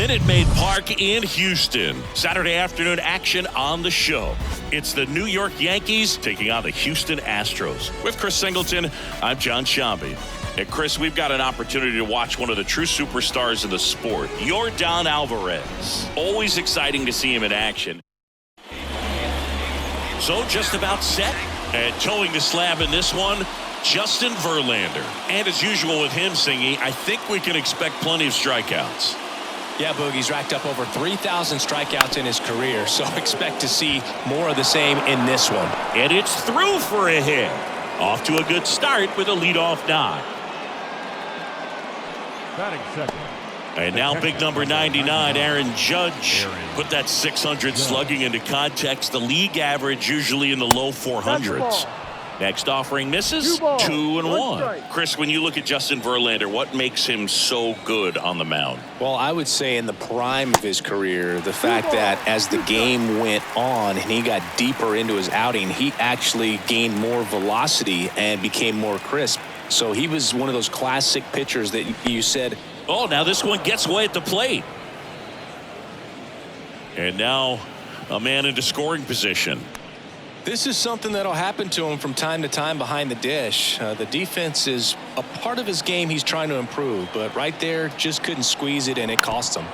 Minute Maid Park in Houston. Saturday afternoon action on the show. It's the New York Yankees taking on the Houston Astros. With Chris Singleton, I'm John Shambi. And Chris, we've got an opportunity to watch one of the true superstars in the sport, Yordan Alvarez. Always exciting to see him in action. So just about set. And towing the slab in this one, Justin Verlander. And as usual with him singing, I think we can expect plenty of strikeouts. Yeah, Boogie's racked up over 3,000 strikeouts in his career, so expect to see more of the same in this one. And it's through for a hit. Off to a good start with a leadoff knock. Batting second. And now big number 99, Aaron Judge. Put that 600 slugging into context. The league average usually in the low 400s. Next offering misses. 2-1. Chris, when you look at Justin Verlander, what makes him so good on the mound? Well, I would say in the prime of his career, the fact that as the game went on and he got deeper into his outing, he actually gained more velocity and became more crisp. So he was one of those classic pitchers that you said, oh, now this one gets away at the plate. And now a man into scoring position. this is something that'll happen to him from time to time behind the dish. The defense is a part of his game he's trying to improve, but right there just couldn't squeeze it, and it cost him.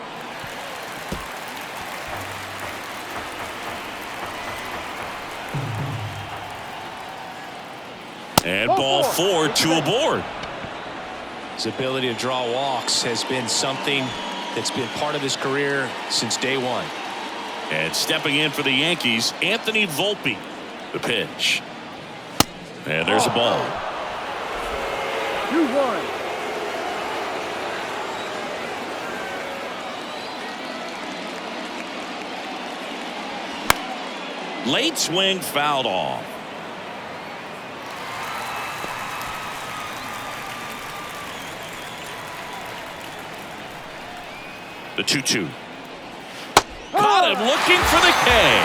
And ball 4, 2 aboard. His ability to draw walks has been something that's been part of his career since day one. And stepping in for the Yankees, Anthony Volpe. The pitch. And there's a ball. 2-1. Late swing fouled off. The 2-2. Caught him looking for the K.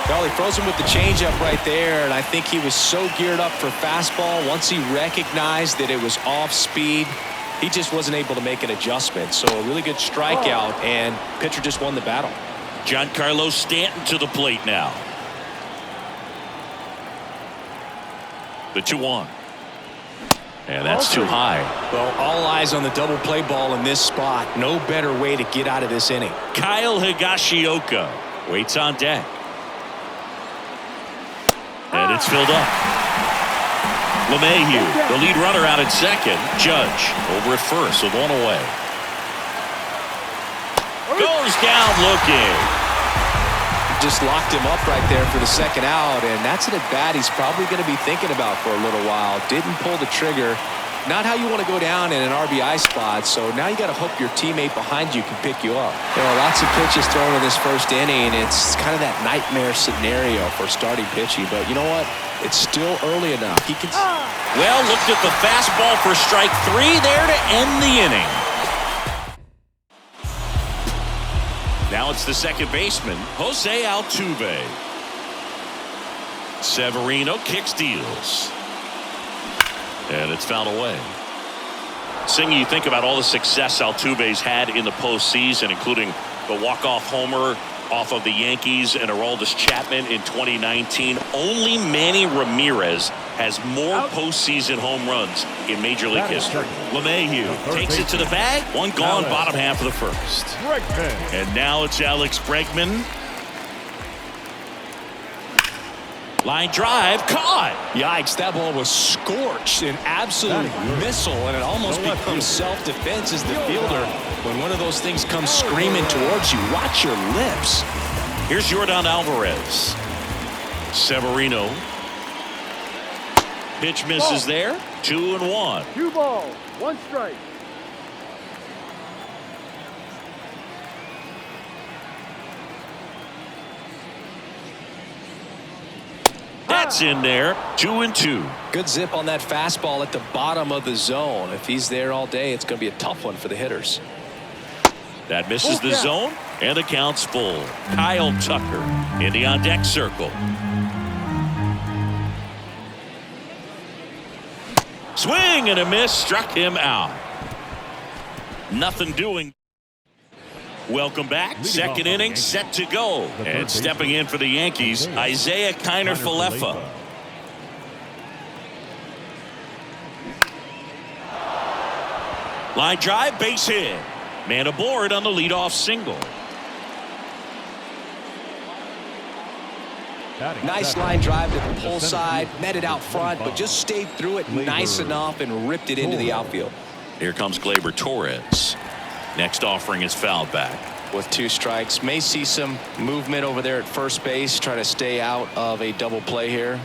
Well, he froze him with the changeup right there, and I think he was so geared up for fastball. Once he recognized that it was off speed, he just wasn't able to make an adjustment. So a really good strikeout, and pitcher just won the battle. Giancarlo Stanton to the plate now. The 2-1. And that's too high. Well, all eyes on the double play ball in this spot. No better way to get out of this inning. Kyle Higashioka waits on deck. And it's filled up. LeMahieu, the lead runner, out at second. Judge over at first with one away. Goes down looking. Just locked him up right there for the second out, and that's an at-bat he's probably going to be thinking about for a little while. Didn't pull the trigger. Not how you want to go down in an RBI spot, so now you got to hope your teammate behind you can pick you up. You know, lots of pitches thrown in this first inning. It's kind of that nightmare scenario for starting pitching, but you know what? It's still early enough. He can. Well, looked at the fastball for strike 3 there to end the inning. Now it's the second baseman, Jose Altuve. Severino kicks, deals. And it's fouled away. Singy, you think about all the success Altuve's had in the postseason, including the walk-off homer off of the Yankees and Aroldis Chapman in 2019. Only Manny Ramirez has more postseason home runs in Major League history. LeMahieu takes it to the bag. One gone, bottom half of the first. And now it's Alex Bregman. Line drive, caught. Yikes, that ball was scorched, an absolute missile, and it almost becomes self-defense as the fielder. When one of those things comes screaming towards you, watch your lips. Here's Yordan Alvarez. Severino. Pitch misses there. 2-1. 2 balls, 1 strike. That's in there. 2-2. Good zip on that fastball at the bottom of the zone. If he's there all day, it's going to be a tough one for the hitters. That misses the zone, and the count's full. Kyle Tucker in the on-deck circle. Swing and a miss, struck him out. Nothing doing. Welcome back. Second inning set to go. And stepping in for the Yankees, Isaiah Kiner-Falefa. Line drive, base hit. Man aboard on the leadoff single. Nice line drive to the pull side, met it out front, but just stayed through it nice enough and ripped it into the outfield. Here comes Gleyber Torres. Next offering is fouled back. With 2 strikes, may see some movement over there at first base, trying to stay out of a double play here.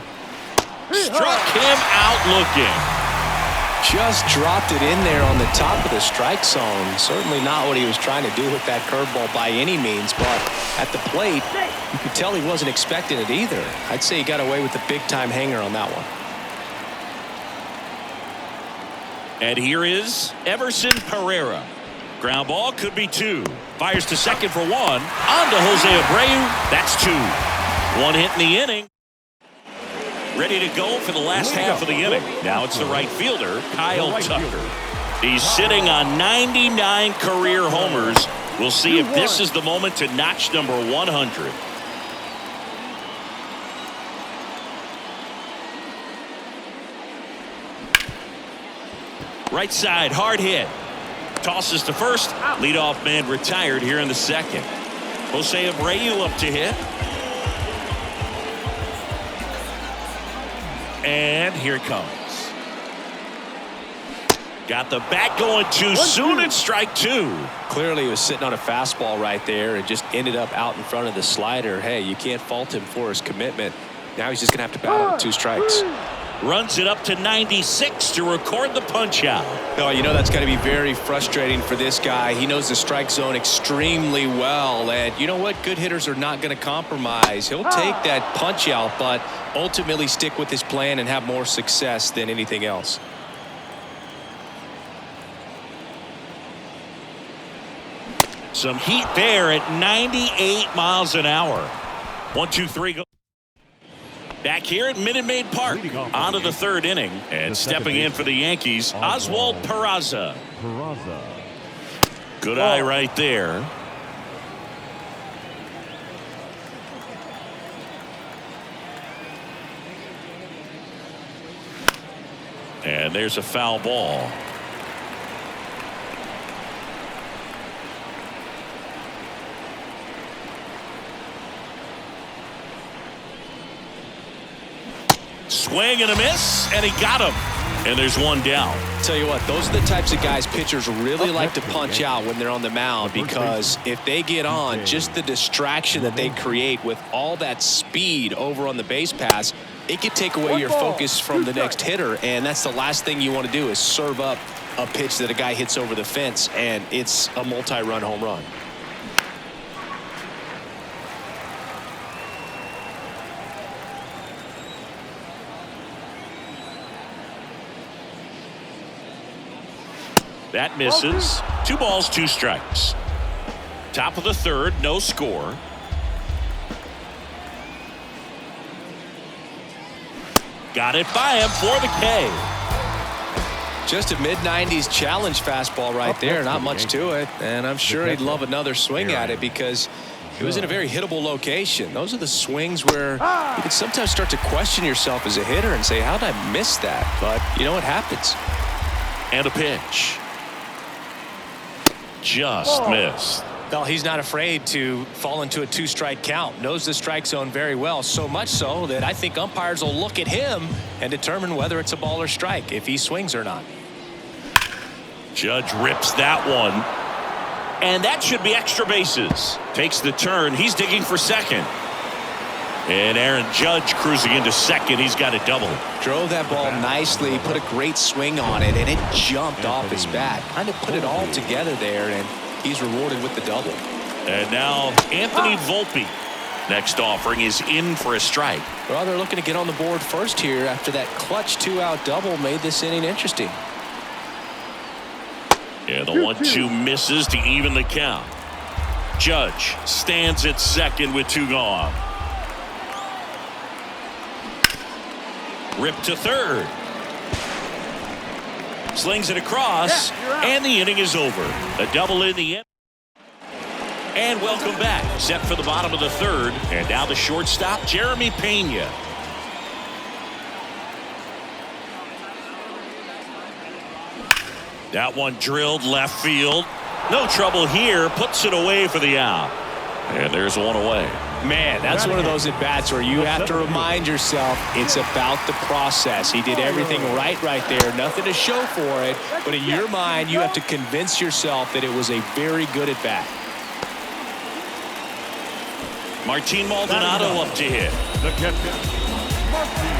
Struck him out looking. Just dropped it in there on the top of the strike zone. Certainly not what he was trying to do with that curveball by any means, but at the plate, you could tell he wasn't expecting it either. I'd say he got away with the big-time hanger on that one. And here is Everson Pereira. Ground ball could be 2. Fires to second for 1. On to Jose Abreu. That's 2. 1 hit in the inning. Ready to go for the last half of the inning. Now it's the right fielder, Kyle Tucker. He's sitting on 99 career homers. We'll see if this is the moment to notch number 100. Right side, hard hit. Tosses to first. Leadoff man retired here in the second. Jose Abreu up to hit. And here it comes. Got the bat going too soon and strike 2. Clearly he was sitting on a fastball right there and just ended up out in front of the slider. Hey, you can't fault him for his commitment. Now he's just going to have to battle with 2 strikes. Runs it up to 96 to record the punch out. Oh, you know that's got to be very frustrating for this guy. He knows the strike zone extremely well, and you know what? Good hitters are not going to compromise. He'll take that punch out, but ultimately stick with his plan and have more success than anything else. Some heat there at 98 miles an hour. 1, 2, 3 go. Back here at Minute Maid Park, on to the 3rd inning, and stepping in for the Yankees, Oswald Peraza. Good eye right there. And there's a foul ball. Swing and a miss, and he got him. And there's 1 down. Tell you what, those are the types of guys pitchers really like to punch out when they're on the mound, because if they get on, just the distraction that they create with all that speed over on the base pass, it could take away your focus from the next hitter, and that's the last thing you want to do is serve up a pitch that a guy hits over the fence, and it's a multi-run home run. That misses. 2 balls, 2 strikes. Top of the 3rd, no score. Got it by him for the K. Just a mid-90s challenge fastball right there. Not much to it, and I'm sure he'd love another swing at it because it was in a very hittable location. Those are the swings where you can sometimes start to question yourself as a hitter and say, how did I miss that? But you know what happens. And a pitch. Just missed. Well, he's not afraid to fall into a 2-strike count. Knows the strike zone very well, so much so that I think umpires will look at him and determine whether it's a ball or strike, if he swings or not. Judge rips that one. And that should be extra bases. Takes the turn. He's digging for second. And Aaron Judge cruising into second. He's got a double. Drove that ball nicely, put a great swing on it, and it jumped off his bat. Kind of put it all together there, and he's rewarded with the double. And now Anthony Volpe. Next offering is in for a strike. Well, they're looking to get on the board first here after that clutch 2-out double made this inning interesting. Yeah, the 1-2 misses to even the count. Judge stands at second with 2 gone. Rip to third. Slings it across, and the inning is over. A double in the end. And welcome back. Set for the bottom of the third. And now the shortstop, Jeremy Pena. That one drilled left field. No trouble here. Puts it away for the out. And there's one away. Man, that's one of those at-bats where you have to remind yourself it's about the process. He did everything right there. Nothing to show for it. But in your mind, you have to convince yourself that it was a very good at-bat. Martin Maldonado up to hit. The catcher, Martin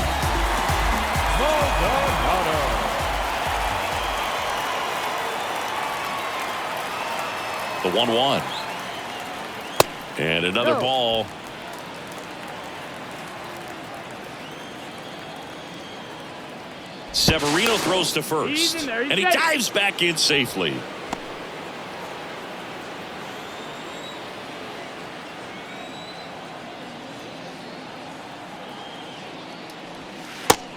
Maldonado. The 1-1. And another ball. Severino throws to first. And he dives back in safely.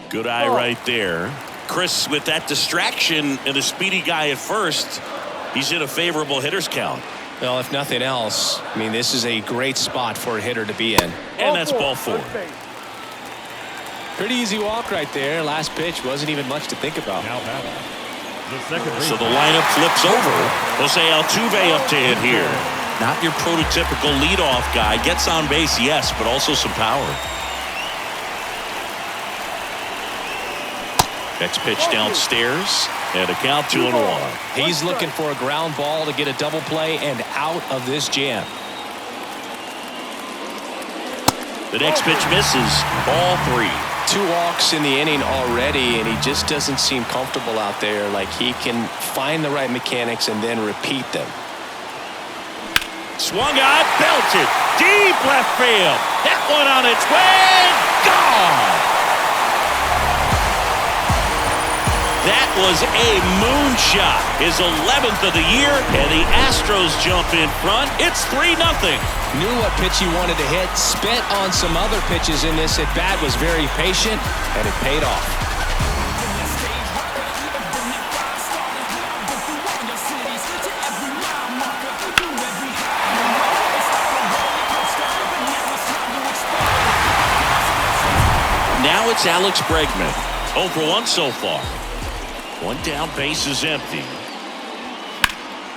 Good eye right there. Chris, with that distraction and a speedy guy at first, he's in a favorable hitter's count. Well, if nothing else, I mean, this is a great spot for a hitter to be in. And that's ball 4. Pretty easy walk right there. Last pitch wasn't even much to think about. Now batting. The second So the lineup flips over. Jose Altuve up to hit here. Not your prototypical leadoff guy. Gets on base, yes, but also some power. Next pitch downstairs, and a count 2-1. He's looking for a ground ball to get a double play and out of this jam. The next pitch misses. Ball 3. 2 walks in the inning already, and he just doesn't seem comfortable out there. Like he can find the right mechanics and then repeat them. Swung on, belted, deep left field. That one on its way, gone. That was a moonshot. His 11th of the year, and the Astros jump in front. It's 3-0. Knew what pitch he wanted to hit, spent on some other pitches in this at-bat, was very patient, and it paid off. Now it's Alex Bregman. 0 for 1 so far. One down, base is empty.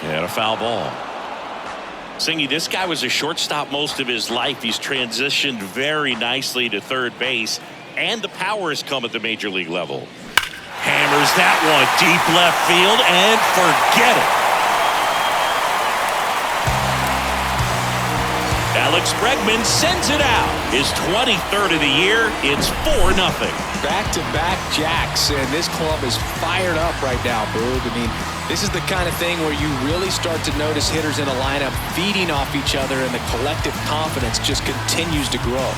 And a foul ball. Singy, this guy was a shortstop most of his life. He's transitioned very nicely to third base, and the power has come at the major league level. Hammers that one deep left field, and forget it. Alex Bregman sends it out. His 23rd of the year. It's 4-0. Back-to-back jacks, and this club is fired up right now, Boog. I mean, this is the kind of thing where you really start to notice hitters in a lineup feeding off each other, and the collective confidence just continues to grow.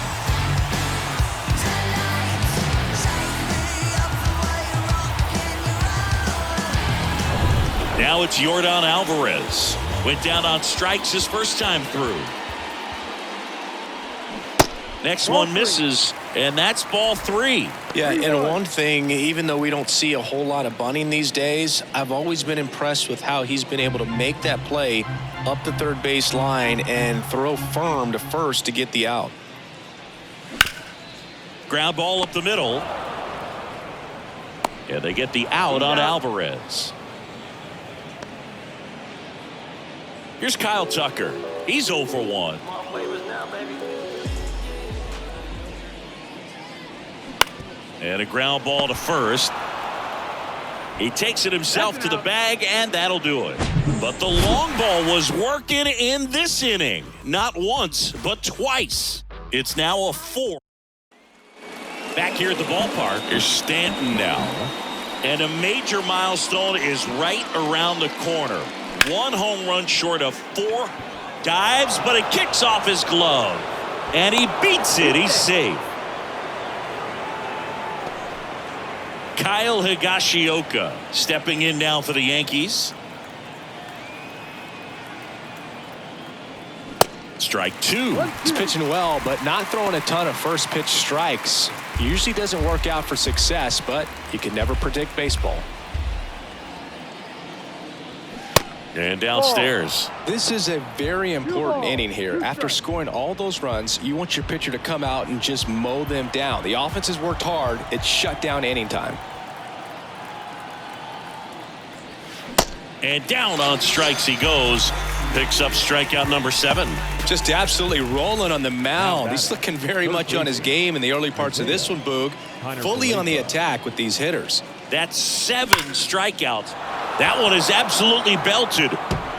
Now it's Yordan Alvarez. Went down on strikes his first time through. Next one misses, and that's ball 3. Yeah, and one thing, even though we don't see a whole lot of bunting these days, I've always been impressed with how he's been able to make that play up the third base line and throw firm to first to get the out. Ground ball up the middle. Yeah, they get the out on Alvarez. Here's Kyle Tucker. He's 0 for 1. And a ground ball to first. He takes it himself to the bag, and that'll do it. But the long ball was working in this inning. Not once, but twice. It's now a 4. Back here at the ballpark, here's Stanton now. And a major milestone is right around the corner. 1 home run short of 4. Dives, but it kicks off his glove. And he beats it. He's safe. Kyle Higashioka stepping in now for the Yankees. Strike 2. He's pitching well, but not throwing a ton of first pitch strikes. Usually doesn't work out for success, but you can never predict baseball. And downstairs. This is a very important inning here. After scoring all those runs, you want your pitcher to come out and just mow them down. The offense has worked hard. It's shut down inning time. And down on strikes he goes. Picks up strikeout number 7. Just absolutely rolling on the mound. He's looking very much on his game in the early parts of this one, Boog. Fully on the attack with these hitters. That's 7 strikeouts. That one is absolutely belted.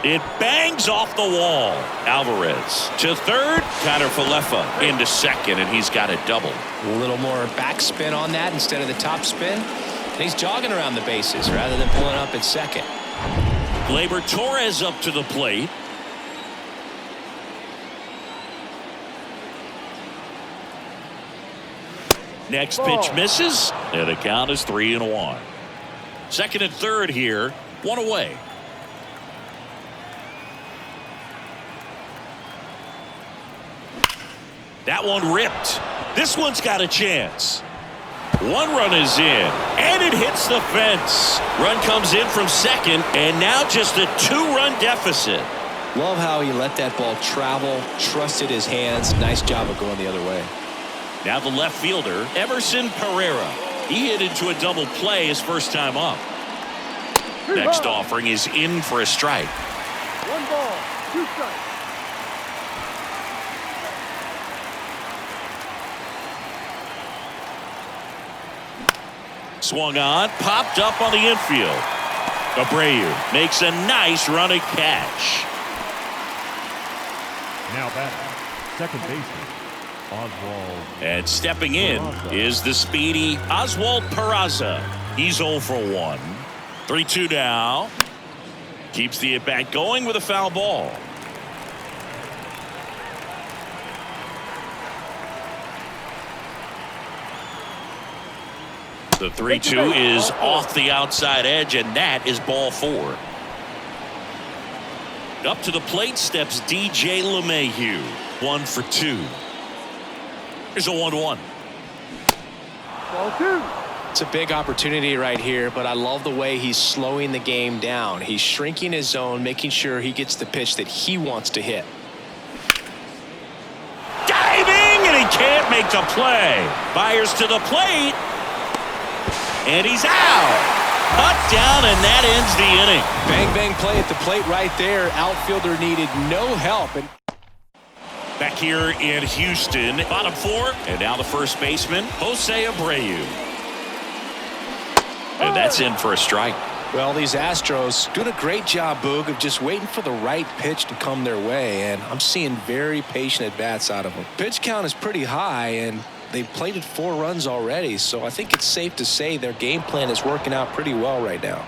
It bangs off the wall. Alvarez to third. Connor Falefa into second, and he's got a double. A little more backspin on that instead of the top spin. And he's jogging around the bases rather than pulling up at second. Gleyber Torres up to the plate. Next pitch misses, and the count is 3-1. Second and third here, 1 away. That one ripped. This one's got a chance. 1 run is in, and it hits the fence. Run comes in from second, and now just a 2-run deficit. Love how he let that ball travel, trusted his hands. Nice job of going the other way. Now the left fielder, Emerson Pereira. He hit into a double play his first time up. Next offering is in for a strike. 1 ball, 2 strikes. Swung on, popped up on the infield. Abreu makes a nice running catch. Now batting, second baseman, Oswald. And stepping in is the speedy Oswald Peraza. He's 0 for 1. 3-2 now. Keeps the at-bat going with a foul ball. The 3-2 is off the outside edge, and that is ball 4. Up to the plate steps DJ LeMahieu. 1 for 2. Here's a 1-1. Ball 2. It's a big opportunity right here, but I love the way he's slowing the game down. He's shrinking his zone, making sure he gets the pitch that he wants to hit. Diving, and he can't make the play. Fires to the plate. And he's out. Cut down, and that ends the inning. Bang, bang play at the plate right there. Outfielder needed no help. And back here in Houston, bottom 4, and now the first baseman, Jose Abreu. And that's in for a strike. well, these Astros doing a great job, Boog, of just waiting for the right pitch to come their way, and I'm seeing very patient at-bats out of them. Pitch count is pretty high, and they've plated 4 runs already, so I think it's safe to say their game plan is working out pretty well right now.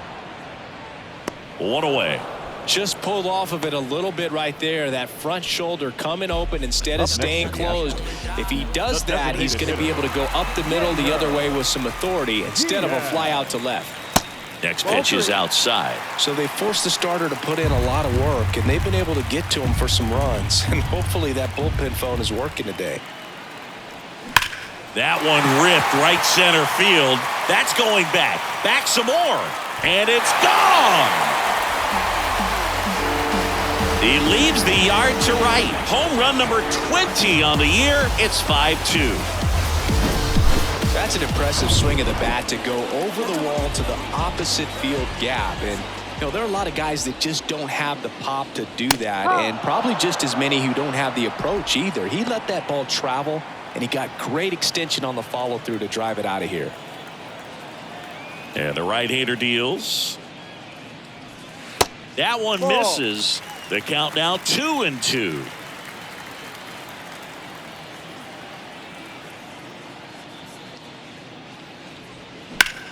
1 away. Just pulled off of it a little bit right there. That front shoulder coming open instead of staying closed. If he does that, he's going to be able to go up the middle the other way with some authority instead of a fly out to left. Next pitch is outside. So they forced the starter to put in a lot of work, and they've been able to get to him for some runs. And hopefully that bullpen phone is working today. That one ripped right center field. That's going back. Back some more. And it's gone. He leaves the yard to right. Home run number 20 on the year. It's 5-2. That's an impressive swing of the bat to go over the wall to the opposite field gap. And, you know, there are a lot of guys that just don't have the pop to do that. And probably just as many who don't have the approach either. He let that ball travel, and he got great extension on the follow-through to drive it out of here. And the right-hander deals. That one misses. The count now 2-2.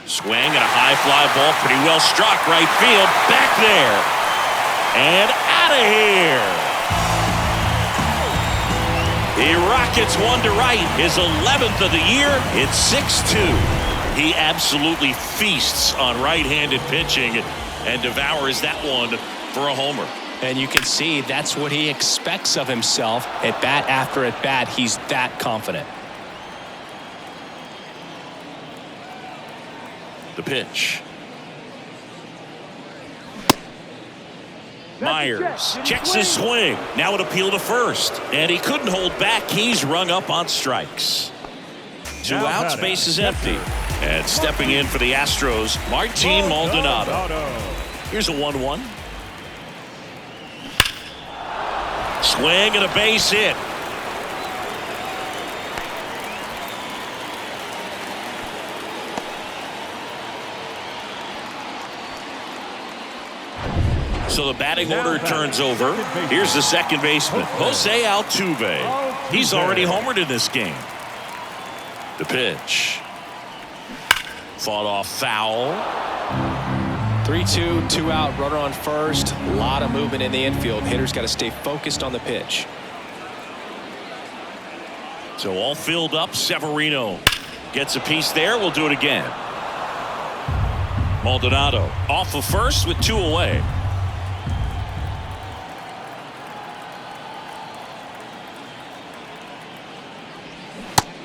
Swing and a high fly ball, pretty well struck right field, back there and out of here. He rockets one to right, his 11th of the year. It's 6-2. He absolutely feasts on right-handed pitching and devours that one for a homer. And you can see that's what he expects of himself. At bat after at bat, he's that confident. The pitch. Myers checks his swing. Now an appeal to first. And he couldn't hold back. He's rung up on strikes. 2 outs, base is empty. And stepping in for the Astros, Martin Maldonado. Here's a 1-1. Swing and a base hit. So the batting order turns over. Here's the second baseman, Jose Altuve. He's already homered in this game. The pitch. Fought off foul. 3-2, 2 out, runner on first. A lot of movement in the infield. Hitters got to stay focused on the pitch. So all filled up. Severino gets a piece there. We'll do it again. Maldonado off of first with 2 away.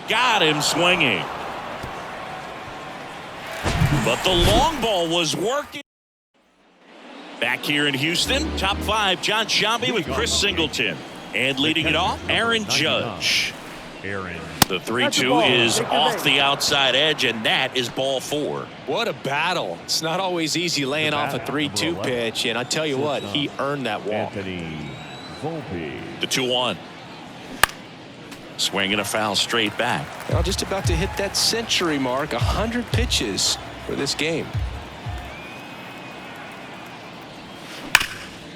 Got him swinging. But the long ball was working. Back here in Houston, top 5, John Sciambi with Chris Singleton. And leading it off, Aaron Judge. The 3-2 is off the outside edge, and that is ball 4. What a battle. It's not always easy laying off a 3-2 pitch, and I tell you what, he earned that walk. The 2-1. Swing and a foul straight back. Well, just about to hit that century mark, 100 pitches for this game.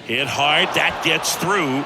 Hit hard, that gets through.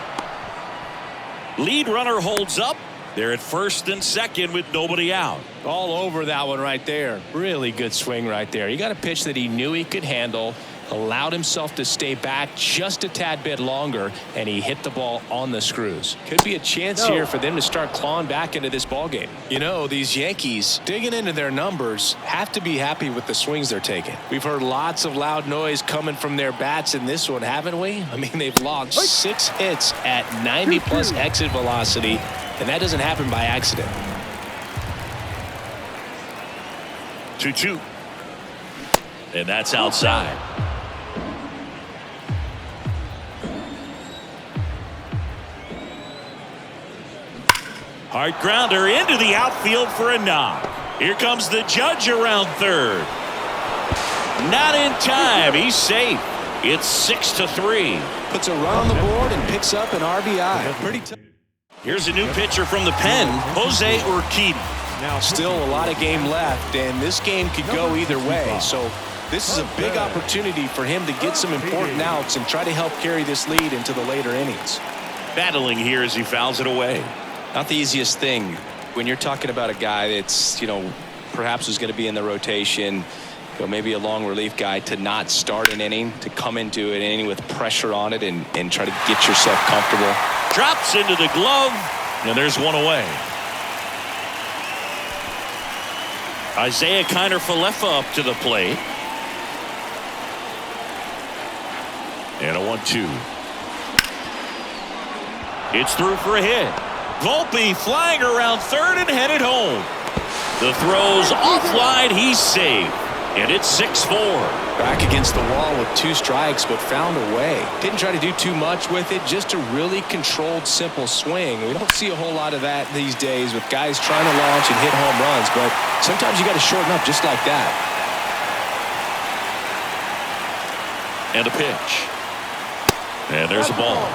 Lead runner holds up. They're at first and second with nobody out. All over that one right there. Really good swing right there. He got a pitch that he knew he could handle, allowed himself to stay back just a tad bit longer, and he hit the ball on the screws. Could be a chance here for them to start clawing back into this ball game. You know, these Yankees, digging into their numbers, have to be happy with the swings they're taking. We've heard lots of loud noise coming from their bats in this one, haven't we? I mean, they've logged 6 hits at 90+ exit velocity, and that doesn't happen by accident. 2-2. And that's outside. Hard grounder into the outfield for a knock. Here comes the Judge around third. Not in time. He's safe. It's 6-3. Puts a run on the board and picks up an RBI. Pretty tough. Here's a new pitcher from the pen, Jose Urquidy. Now still a lot of game left, and this game could go either way. So this is a big opportunity for him to get some important outs and try to help carry this lead into the later innings. Battling here as he fouls it away. Not the easiest thing when you're talking about a guy that's, perhaps is going to be in the rotation, maybe a long relief guy, to not start an inning, to come into an inning with pressure on it and try to get yourself comfortable. Drops into the glove, and there's one away. Isaiah Kiner-Falefa up to the plate. And a 1-2. It's through for a hit. Volpe flying around third and headed home. The throw's offline. He's safe. And it's 6-4. Back against the wall with 2 strikes, but found a way. Didn't try to do too much with it, just a really controlled, simple swing. We don't see a whole lot of that these days with guys trying to launch and hit home runs, but sometimes you got to shorten up just like that. And a pitch. And there's a ball.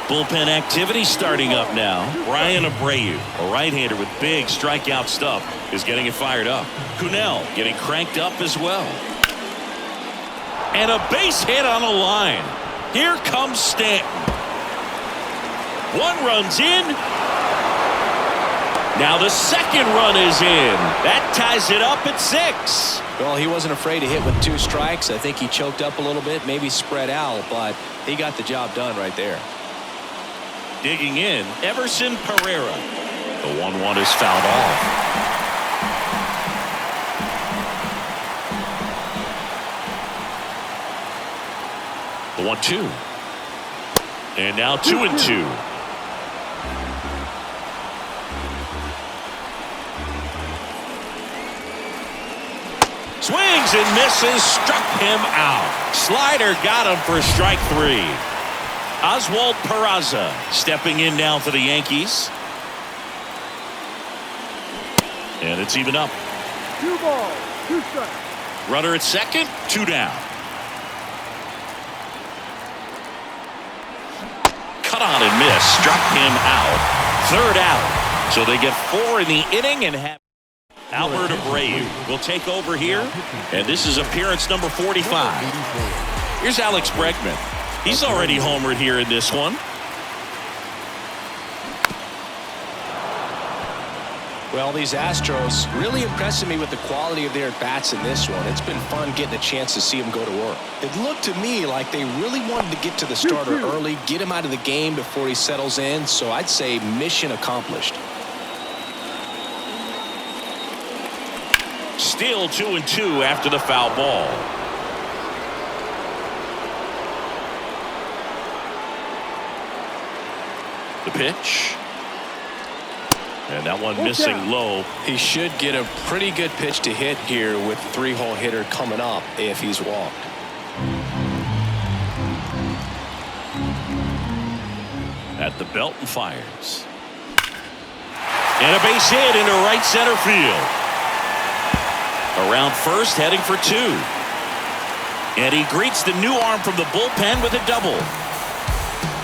Bullpen activity starting up now. Ryan Abreu, a right-hander with big strikeout stuff, is getting it fired up. Cunell getting cranked up as well. And a base hit on a line. Here comes Stanton. 1 run's in. Now the second run is in. That ties it up at 6. Well, he wasn't afraid to hit with 2 strikes. I think he choked up a little bit, maybe spread out, but he got the job done right there. Digging in, Everson Pereira. The 1-1 is fouled off. The 1-2. And now 2-2. Swings and misses, struck him out. Slider got him for strike 3. Oswald Peraza stepping in now for the Yankees. And it's even up. 2 balls, 2 strikes. Runner at second, 2 down. Cut on and miss. Struck him out. 3rd out. So they get 4 in the inning and have Albert Abreu will take over here. And this is appearance number 45. Here's Alex Bregman. He's already homered here in this one. Well, these Astros really impressing me with the quality of their at-bats in this one. It's been fun getting a chance to see them go to work. It looked to me like they really wanted to get to the starter early, get him out of the game before he settles in. So I'd say mission accomplished. Still 2-2 after the foul ball. The pitch. And that one missing low. He should get a pretty good pitch to hit here with 3-hole hitter coming up if he's walked. At the belt and fires. And a base hit into right center field. Around first, heading for 2. And he greets the new arm from the bullpen with a double.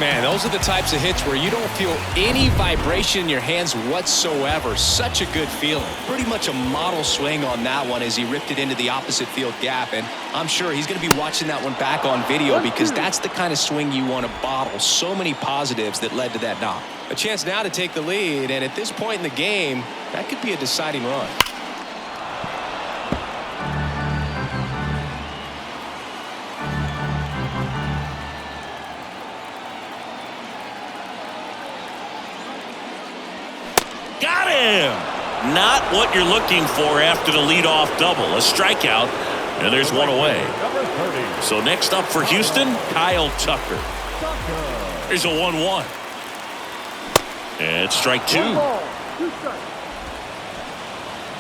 Man, those are the types of hits where you don't feel any vibration in your hands whatsoever. Such a good feeling. Pretty much a model swing on that one as he ripped it into the opposite field gap. And I'm sure he's going to be watching that one back on video because that's the kind of swing you want to bottle. So many positives that led to that knock. A chance now to take the lead, and at this point in the game, that could be a deciding run. Got him! Not what you're looking for after the leadoff double. A strikeout, and there's one away. So next up for Houston, Kyle Tucker. Here's a 1-1. And strike 2.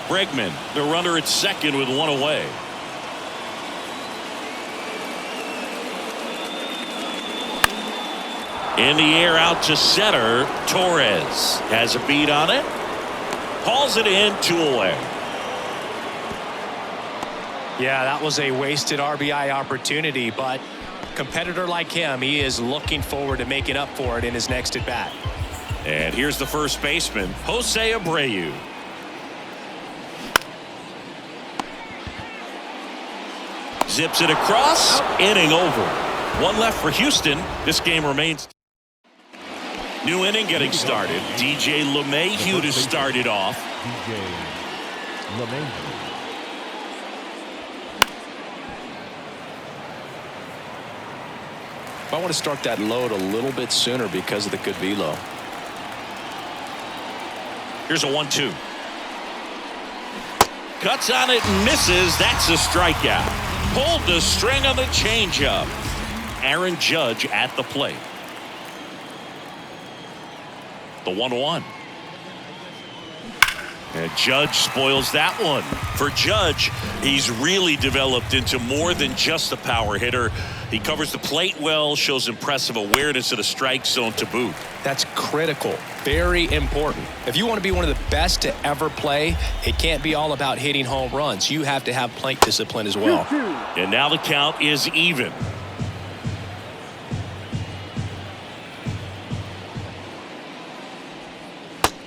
Bregman, the runner at second with 1 away. In the air out to center. Torres has a beat on it. Hauls it in, 2 away. Yeah, that was a wasted RBI opportunity, but a competitor like him, he is looking forward to making up for it in his next at bat. And here's the first baseman, Jose Abreu. Zips it across, inning over. 1 left for Houston. This game remains. New inning getting started. DJ LeMahieu to start it off. DJ LeMahieu. I want to start that load a little bit sooner because of the good velo. Here's a 1-2. Cuts on it and misses. That's a strikeout. Pulled the string on the changeup. Aaron Judge at the plate. The 1-1. And Judge spoils that one. For Judge, he's really developed into more than just a power hitter. He covers the plate well, shows impressive awareness of the strike zone to boot. That's critical. Very important. If you want to be one of the best to ever play, it can't be all about hitting home runs. You have to have plate discipline as well. And now the count is even.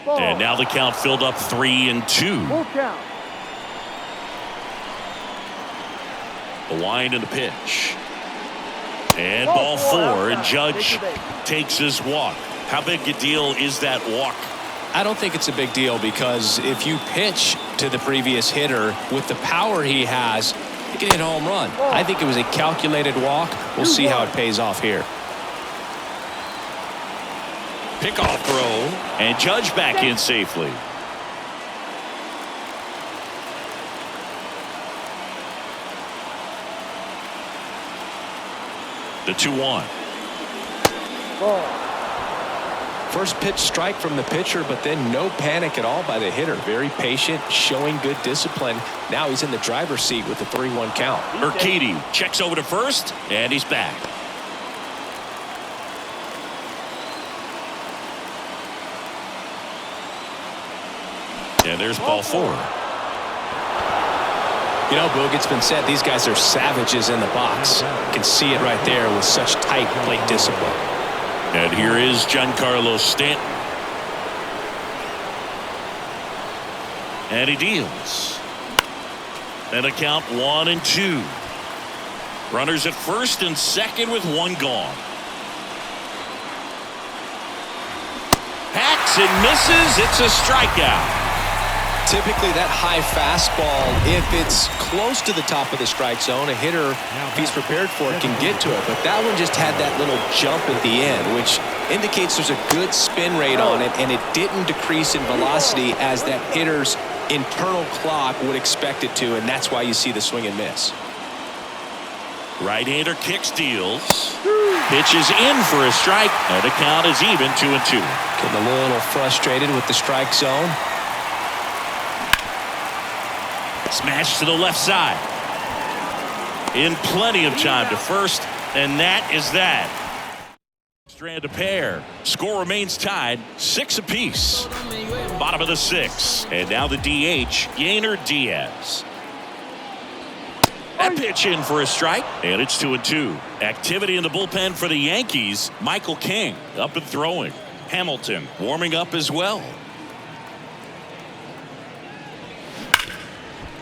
And now the count filled up 3-2. Full count. The wind and the pitch. And ball 4, and Judge takes his walk. How big a deal is that walk? I don't think it's a big deal because if you pitch to the previous hitter with the power he has, he can hit a home run. I think it was a calculated walk. We'll see how it pays off here. Pickoff throw, and Judge back in safely. The 2-1. First pitch strike from the pitcher, but then no panic at all by the hitter. Very patient, showing good discipline. Now he's in the driver's seat with the 3-1 count. Urquidy checks over to first, and he's back. And there's ball 4. You know, Boog, it's been said these guys are savages in the box. You can see it right there with such tight plate discipline. And here is Giancarlo Stanton. And he deals. And a count 1-2. Runners at first and second with 1 gone. Hacks and misses. It's a strikeout. Typically that high fastball, if it's close to the top of the strike zone, a hitter, if he's prepared for it, can get to it. But that one just had that little jump at the end, which indicates there's a good spin rate on it, and it didn't decrease in velocity as that hitter's internal clock would expect it to, and that's why you see the swing and miss. Right-hander kicks, deals. Pitches in for a strike, and the count is even 2-2. Getting a little frustrated with the strike zone. Smash to the left side. In plenty of time to first, and that is that. Strand a pair. Score remains tied, 6 apiece. Bottom of the 6th, and now the DH, Yainer Diaz. That pitch in for a strike, and it's 2-2. Activity in the bullpen for the Yankees. Michael King up and throwing. Hamilton warming up as well.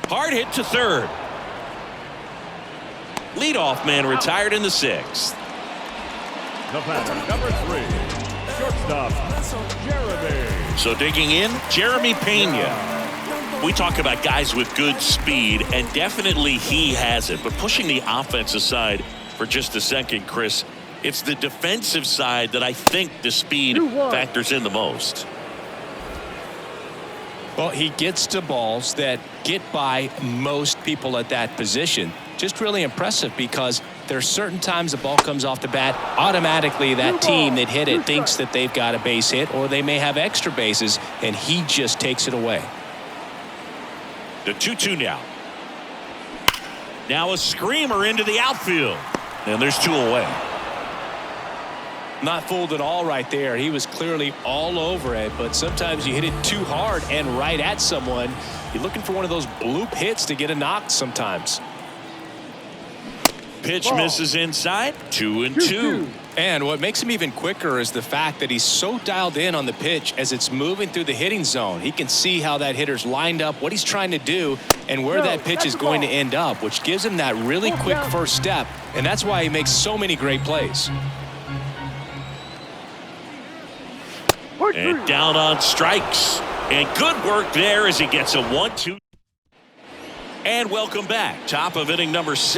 Hard hit to third. Leadoff man retired in the 6th. The batter, number 3, shortstop, Jeremy. So digging in, Jeremy Pena. We talk about guys with good speed, and definitely he has it. But pushing the offense aside for just a second, Chris, it's the defensive side that I think the speed factors in the most. Well, he gets to balls that get by most people at that position. Just really impressive because there are certain times the ball comes off the bat, automatically that team that hit it thinks that they've got a base hit, or they may have extra bases, and he just takes it away. The 2-2 now. Now a screamer into the outfield, and there's 2 away. Not fooled at all right there. He was clearly all over it, but sometimes you hit it too hard and right at someone. You're looking for one of those bloop hits to get a knock sometimes. Pitch misses inside, 2-2. And what makes him even quicker is the fact that he's so dialed in on the pitch as it's moving through the hitting zone. He can see how that hitter's lined up, what he's trying to do, and where that pitch is going to end up, which gives him that really quick first step, and that's why he makes so many great plays. And down on strikes. And good work there as he gets a 1-2. And welcome back. Top of inning number 7.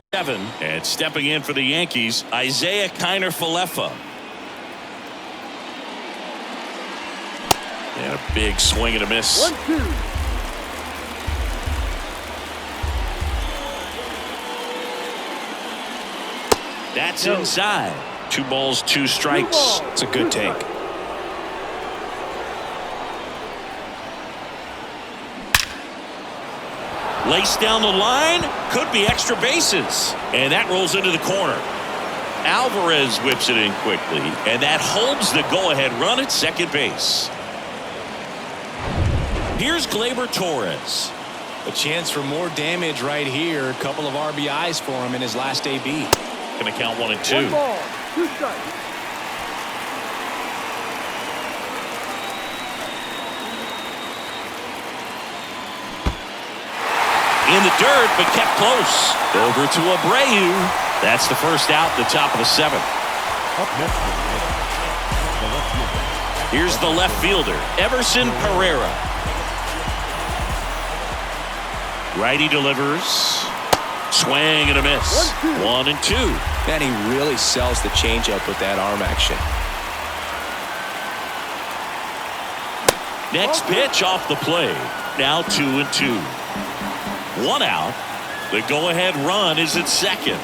And stepping in for the Yankees, Isaiah Kiner-Falefa. And a big swing and a miss. 1-2. That's inside. 2 balls, 2 strikes. It's a good take. Laced down the line, could be extra bases, and that rolls into the corner. Alvarez whips it in quickly, and that holds the go-ahead run at second base. Here's Gleyber Torres. A chance for more damage right here. A couple of RBIs for him in his last AB. Going to count 1-2. 1 ball, 2 strikes. In the dirt, but kept close. Over to Abreu. That's the first out, the top of the 7th. Up next, the left fielder. Here's the left fielder, Everson Pereira. Righty delivers. Swing and a miss. 1-2. Man, he really sells the changeup with that arm action. Next pitch off the plate. Now 2-2. 1 out. The go-ahead run is at second.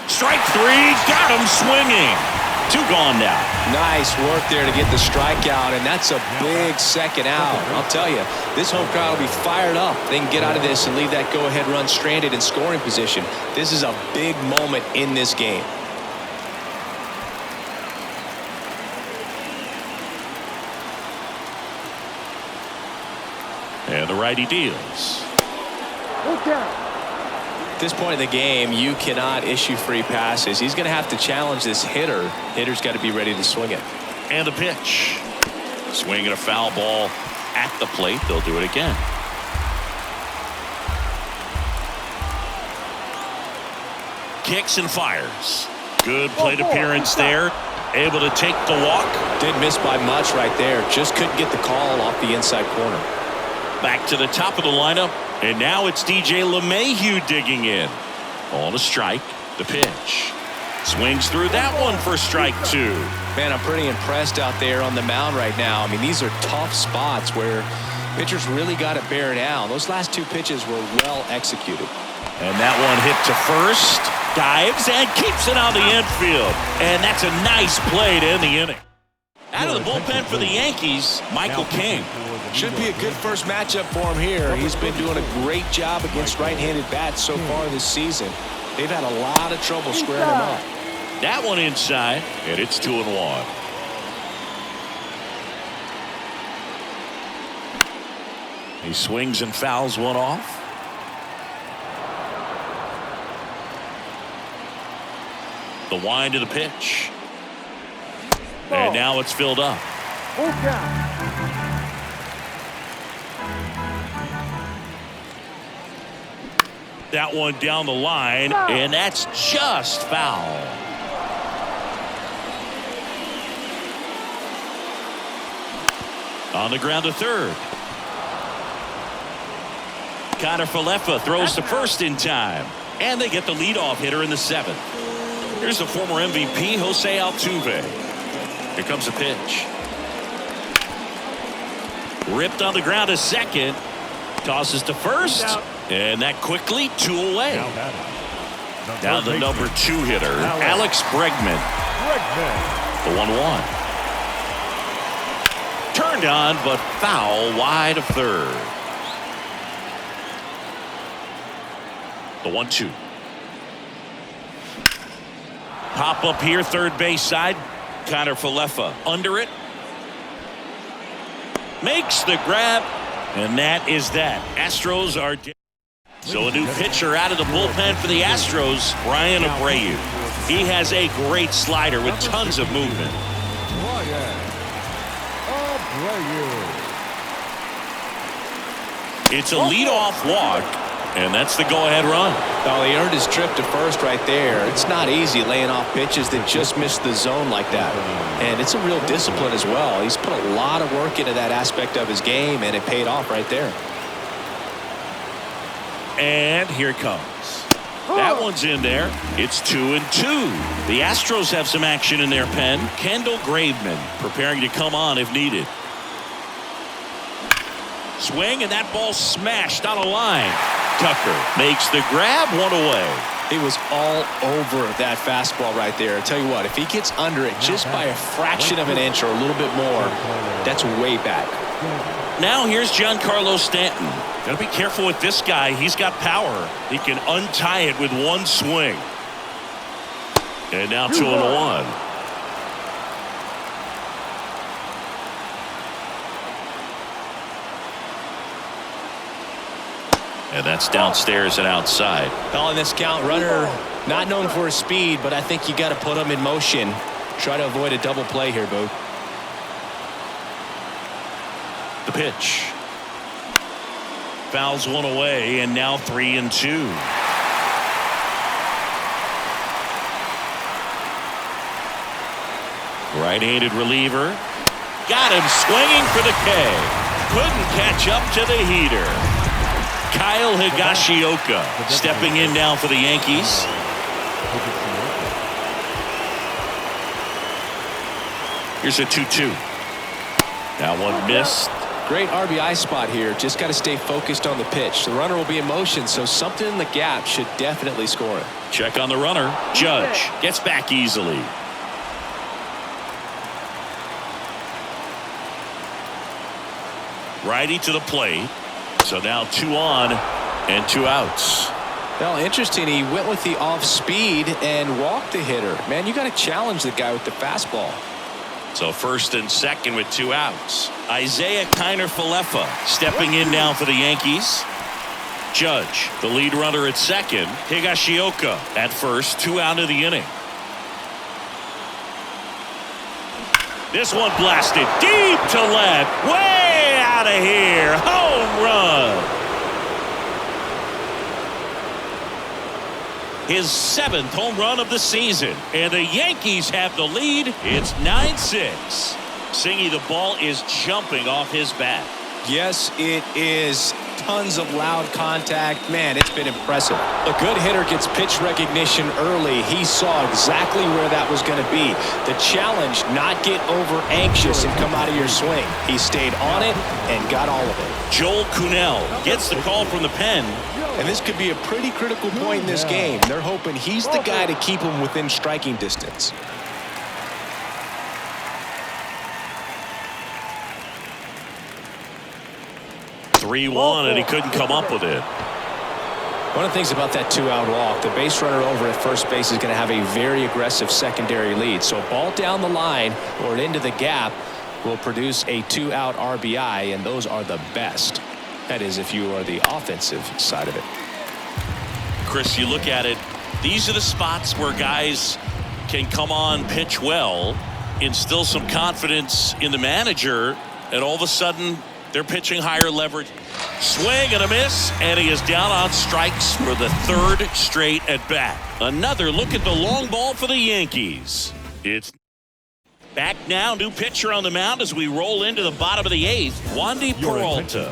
Strike 3. Got him swinging. 2 gone now. Nice work there to get the strikeout, and that's a big second out. I'll tell you, this home crowd will be fired up. They can get out of this and leave that go-ahead run stranded in scoring position. This is a big moment in this game. And the righty deals. At this point in the game, you cannot issue free passes. He's going to have to challenge this hitter. Hitter's got to be ready to swing it. And the pitch. Swinging a foul ball at the plate. They'll do it again. Kicks and fires. Good plate appearance there. Able to take the walk. Didn't miss by much right there. Just couldn't get the call off the inside corner. Back to the top of the lineup. And now it's DJ LeMahieu digging in. On a strike. The pitch. Swings through that one for strike 2. Man, I'm pretty impressed out there on the mound right now. I mean, these are tough spots where pitchers really got to bear down. Those last 2 pitches were well executed. And that one hit to first. Dives and keeps it on the infield. And that's a nice play to end the inning. Out of the bullpen for the Yankees, Michael King. Should be a good first matchup for him here. He's been doing a great job against right-handed bats so far this season. They've had a lot of trouble squaring him up. That one inside, and it's 2-1. He swings and fouls one off. The wind to the pitch. And now it's filled up. That one down the line, and that's just foul. On the ground to third. Connor Falefa throws to first in time. And they get the leadoff hitter in the 7th. Here's the former MVP, Jose Altuve. Here comes the pitch. Ripped on the ground to second. Tosses to first. And that quickly 2 away. Now the number 2 hitter, Alex Bregman. The 1-1. Turned on, but foul wide of third. The 1-2. Pop up here, third base side. Connor Falefa under it. Makes the grab. And that is that. Astros are down. So a new pitcher out of the bullpen for the Astros, Brian Abreu. He has a great slider with tons of movement. It's a leadoff walk, and that's the go-ahead run. Oh, he earned his trip to first right there. It's not easy laying off pitches that just miss the zone like that. And it's a real discipline as well. He's put a lot of work into that aspect of his game, and it paid off right there. And here it comes. That one's in there. It's 2-2. The Astros have some action in their pen. Kendall Graveman preparing to come on if needed. Swing, and that ball smashed on a line. Tucker makes the grab, 1 away. He was all over that fastball right there. I tell you what, if he gets under it just by a fraction of an inch or a little bit more, that's way back. Now here's Giancarlo Stanton. Got to be careful with this guy. He's got power. He can untie it with one swing. And now 2-1. And that's downstairs and outside. Calling this count, runner not known for his speed, but I think you got to put him in motion. Try to avoid a double play here, Boo. The pitch. Fouls one away, and now 3-2. Right-handed reliever. Got him swinging for the K. Couldn't catch up to the heater. Kyle Higashioka stepping in now for the Yankees. Here's a 2-2. That one missed. Great RBI spot here. Just got to stay focused on the pitch. The runner will be in motion, so something in the gap should definitely score it. Check on the runner. Judge gets back easily. Righty to the plate. So now 2 on and 2 outs. Well, interesting. He went with the off speed and walked the hitter. Man, you got to challenge the guy with the fastball. So first and second with 2 outs. Isaiah Kiner-Falefa stepping in now for the Yankees. Judge, the lead runner at second. Higashioka at first, 2 out of the inning. This one blasted deep to left, way out of here. Home run. His 7th home run of the season, and the Yankees have the lead. It's 9-6. Singy, the ball is jumping off his bat. Yes, it is. Tons of loud contact. Man, it's been impressive. A good hitter gets pitch recognition early. He saw exactly where that was going to be. The challenge, not get over anxious and come out of your swing. He stayed on it and got all of it. Joel Kuhnel gets the call from the pen. And this could be a pretty critical point in this game. They're hoping he's the guy to keep him within striking distance. (3-1) and he couldn't come up with it. One of the things about that 2-out walk, the base runner over at first base is going to have a very aggressive secondary lead. So a ball down the line or into the gap will produce a 2-out RBI, and those are the best. That is, if you are the offensive side of it. Chris, you look at it, these are the spots where guys can come on, pitch well, instill some confidence in the manager, and all of a sudden they're pitching higher leverage. Swing and a miss, and he is down on strikes for the 3rd straight at bat. Another look at the long ball for the Yankees. It's back now, new pitcher on the mound as we roll into the bottom of the 8th. Wandy Peralta.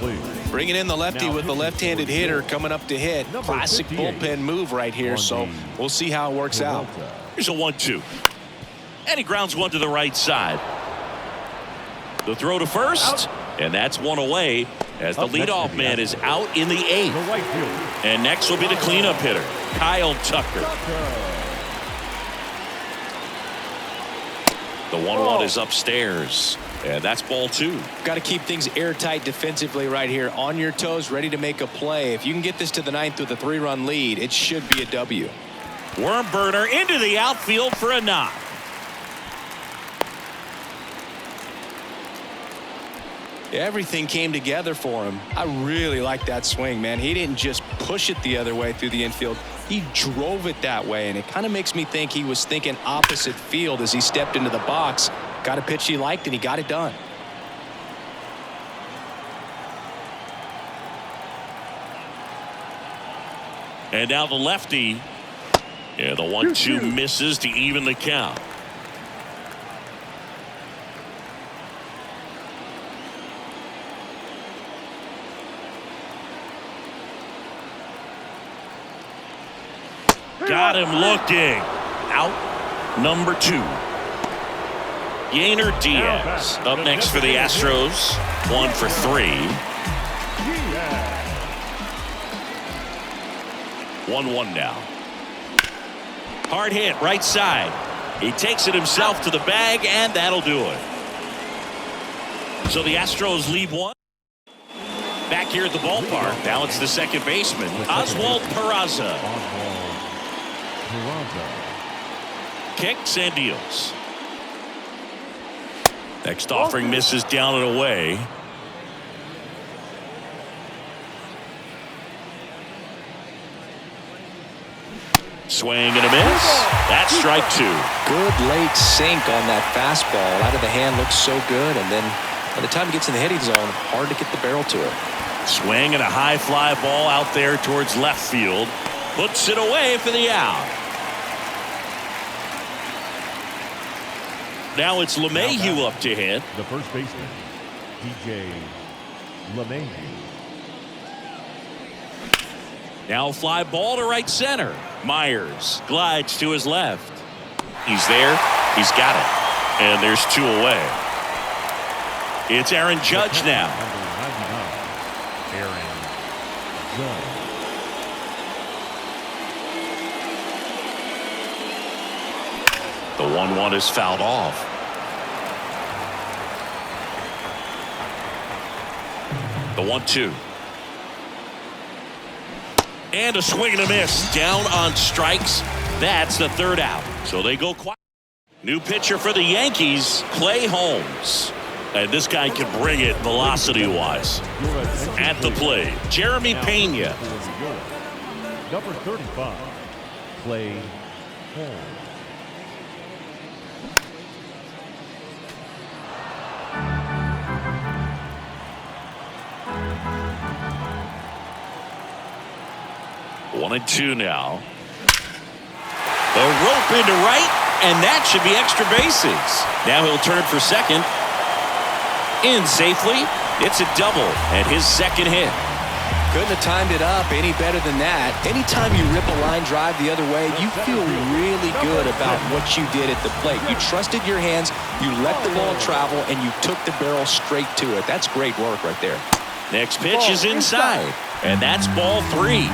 Bringing in the lefty with the left-handed hitter coming up to hit. Classic bullpen move right here, so we'll see how it works out. Here's a 1-2. And he grounds one to the right side. The throw to first, and that's one away as the leadoff man is out in the 8th. And next will be the cleanup hitter, Kyle Tucker. The 1-1 is upstairs. And that's ball 2. Got to keep things airtight defensively right here. On your toes, ready to make a play. If you can get this to the 9th with a 3-run lead, it should be a W. Worm burner into the outfield for a knock. Everything came together for him. I really like that swing, man. He didn't just push it the other way through the infield. He drove it that way, and it kind of makes me think he was thinking opposite field as he stepped into the box. Got a pitch he liked, and he got it done. And now the lefty. Yeah, the 1-2 misses to even the count. Got him looking. Out number 2. Yainer Diaz up next for the Astros. 1 for 3. 1-1 now. Hard hit right side. He takes it himself to the bag, and that'll do it. So the Astros lead 1. Back here at the ballpark. Now it's the second baseman, Oswald Peraza. Kicks and deals. Next offering misses down and away. Swing and a miss. That's strike 2. Good late sink on that fastball. Out of the hand, looks so good, and then by the time it gets in the hitting zone, hard to get the barrel to it. Swing and a high fly ball out there towards left field. Puts it away for the out. Now it's LeMahieu up to hit. The first baseman, DJ LeMahieu. Now fly ball to right center. Myers glides to his left. He's there. He's got it. And there's 2 away. It's Aaron Judge now. Aaron Judge. The 1-1 is fouled off. The 1-2. And a swing and a miss. Down on strikes. That's the 3rd out. So they go quiet. New pitcher for the Yankees, Clay Holmes. And this guy can bring it velocity-wise. At the plate, Jeremy Pena. Number 35, Clay Holmes. One and two now. A rope into right, and that should be extra bases. Now he'll turn for second. In safely. It's a double and his second hit. Couldn't have timed it up any better than that. Anytime you rip a line drive the other way, you feel really good about what you did at the plate. You trusted your hands, you let the ball travel, and you took the barrel straight to it. That's great work right there. Next pitch is inside, and that's ball 3.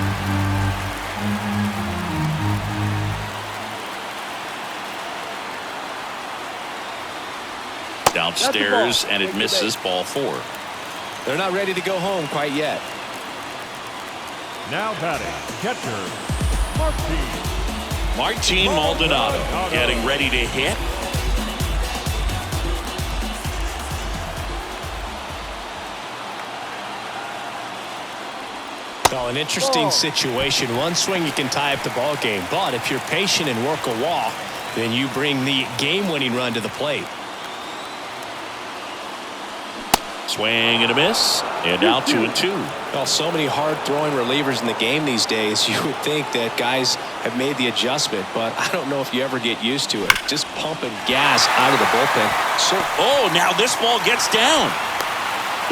Downstairs, and it misses ball 4. They're not ready to go home quite yet. Now batting, catcher, Martin Maldonado getting ready to hit. Well, an interesting situation. One swing you can tie up the ball game, but if you're patient and work a walk, then you bring the game-winning run to the plate. Swing and a miss, and now 2-2. Well, so many hard-throwing relievers in the game these days, you would think that guys have made the adjustment, but I don't know if you ever get used to it. Just pumping gas out of the bullpen. Oh, now this ball gets down.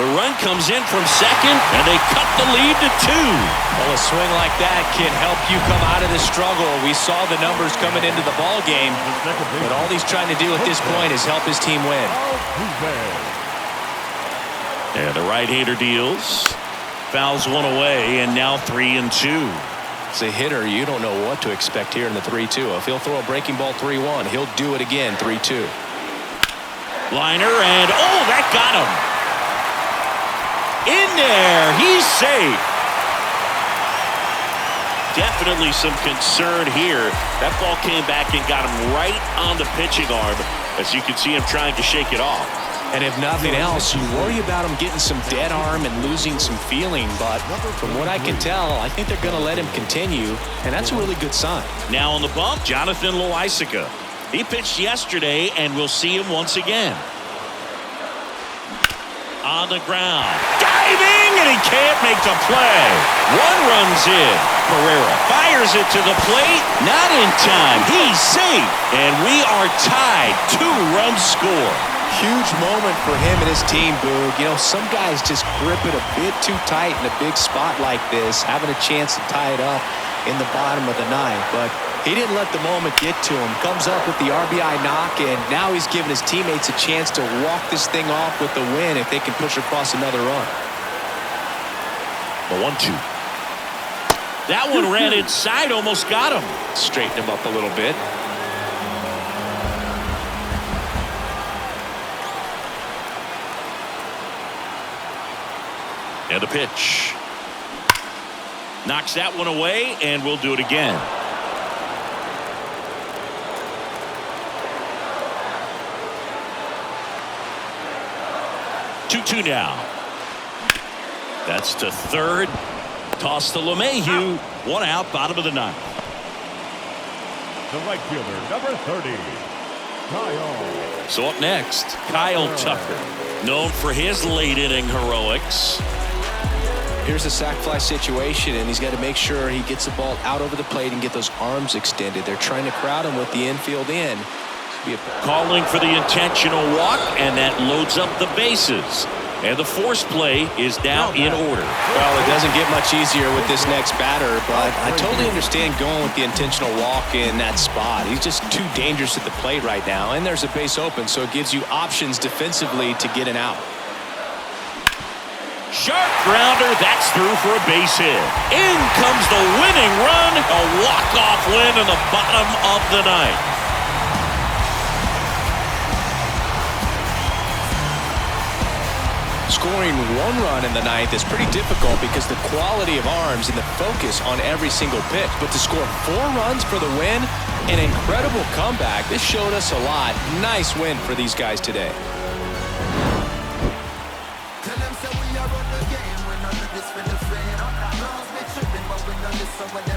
The run comes in from second, and they cut the lead to 2. Well, a swing like that can help you come out of the struggle. We saw the numbers coming into the ball game, but all he's trying to do at this point is help his team win. And the right-hander deals. Fouls one away, and now 3-2. As a hitter, you don't know what to expect here in the 3-2. If he'll throw a breaking ball 3-1, he'll do it again 3-2. Liner, and oh, that got him. In there, he's safe. Definitely some concern here. That ball came back and got him right on the pitching arm, as you can see him trying to shake it off. And if nothing else, you worry about him getting some dead arm and losing some feeling. But from what I can tell, I think they're going to let him continue, and that's a really good sign. Now on the bump, Jonathan Loaisiga. He pitched yesterday, and we'll see him once again. On the ground. Diving, and he can't make the play. One runs in. Pereira fires it to the plate. Not in time. He's safe. And we are tied. 2-run score. Huge moment for him and his team, Boog. You know, some guys just grip it a bit too tight in a big spot like this, having a chance to tie it up in the bottom of the ninth. But he didn't let the moment get to him. Comes up with the RBI knock, and now he's giving his teammates a chance to walk this thing off with the win if they can push across another run. The 1-2. That one ran inside, almost got him. Straighten him up a little bit. And a pitch. Knocks that one away, and we'll do it again. Two now. That's to third. Toss to LeMahieu. One out, bottom of the ninth. The right fielder, number 30, Kyle. So up next, Kyle Tucker, known for his late inning heroics. Here's a sac fly situation, and he's got to make sure he gets the ball out over the plate and get those arms extended. They're trying to crowd him with the infield in. Calling for the intentional walk, and that loads up the bases. And the force play is now in order. Well, it doesn't get much easier with this next batter, but I totally understand going with the intentional walk in that spot. He's just too dangerous at the plate right now, and there's a base open, so it gives you options defensively to get an out. Sharp grounder, that's through for a base hit. In comes the winning run, a walk-off win in the bottom of the ninth. Scoring 1 run in the 9th is pretty difficult because the quality of arms and the focus on every single pitch. But to score 4 runs for the win, an incredible comeback. This showed us a lot. Nice win for these guys today. Tell them say we are on the game. We're not this for the fan. Girls, make sure they know we know this over there.